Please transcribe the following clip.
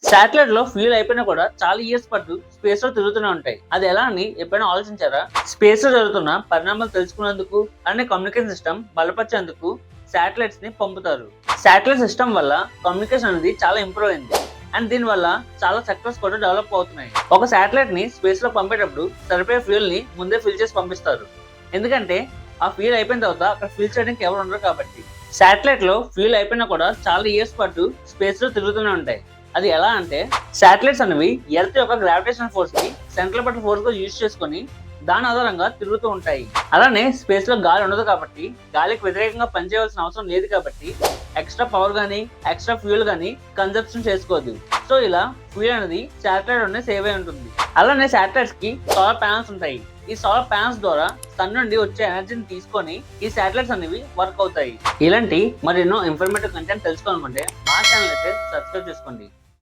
Satellite లో fuel అయిపోయినా కూడా చాలా ఇయర్స్ పాటు స్పేస్ లో తిరుగుతూనే ఉంటాయి. అది ఎలా అని ఎప్పుడైనా ఆలోచించారా? స్పేస్ లో జరుగుతున్న పరిణామాలు తెలుసుకునేందుకు అనే కమ్యూనికేషన్ సిస్టమ్ బలపరిచేందుకు శాటిలైట్స్ ని పంపుతారు. శాటిలైట్ సిస్టమ్ వల్ల కమ్యూనికేషన్ అనేది చాలా ఇంప్రూవ్ అయింది అండ్ దీని వల్ల చాలా సెక్టర్స్ కూడా డెవలప్ అవుతున్నాయి. ఒక శాటిలైట్ ని స్పేస్ లో పంపేటప్పుడు సరిపోయే ఫ్యూల్ ని ముందే ఫిల్ చేసి పంపిస్తారు. ఎందుకంటే ఆ ఫ్యూల్ అయిపోయిన తర్వాత అక్కడ ఫిల్ చేయడానికి ఎవరు ఉండరు కాబట్టి. శాటిలైట్ లో ఫ్యూల్ అయిపోయినా కూడా చాలా ఇయర్స్ పాటు స్పేస్ లో తిరుగుతూనే ఉంటాయి. అది ఎలా అంటే శాటిలైట్స్ అనేవి ఎర్త్ యొక్క గ్రావిటేషన్ ఫోర్స్ ని సెంట్రల్ బటర్ ఫోర్స్ గా యూజ్ చేసుకుని దాని ఆధారంగా తిరుగుతూ ఉంటాయి. అలానే స్పేస్ లో గాలి ఉండదు కాబట్టి గాలికి వ్యతిరేకంగా పనిచేయవలసిన అవసరం లేదు కాబట్టి ఎక్స్ట్రా పవర్ గానీ ఎక్స్ట్రా ఫ్యూయల్ గానీ కన్జప్షన్ చేసుకోదు. సో ఇలా ఫ్యూయల్ అనేది శాటిలైట్ నుండి సేవ్ అయి ఉంటుంది. అలానే శాటిలైట్స్ కి సోలార్ ప్యానల్స్ ఉంటాయి. ఈ సోలార్ ప్యానల్స్ ద్వారా సన్ నుండి వచ్చే ఎనర్జీని తీసుకొని ఈ శాటిలైట్స్ అనేవి వర్క్ అవుతాయి. ఇలాంటి మరెన్నో ఇన్ఫర్మేటివ్ కంటెంట్ తెలుసుకోవాలనుకుంటే మా ఛానల్ అయితే సబ్స్క్రైబ్ చేసుకోండి.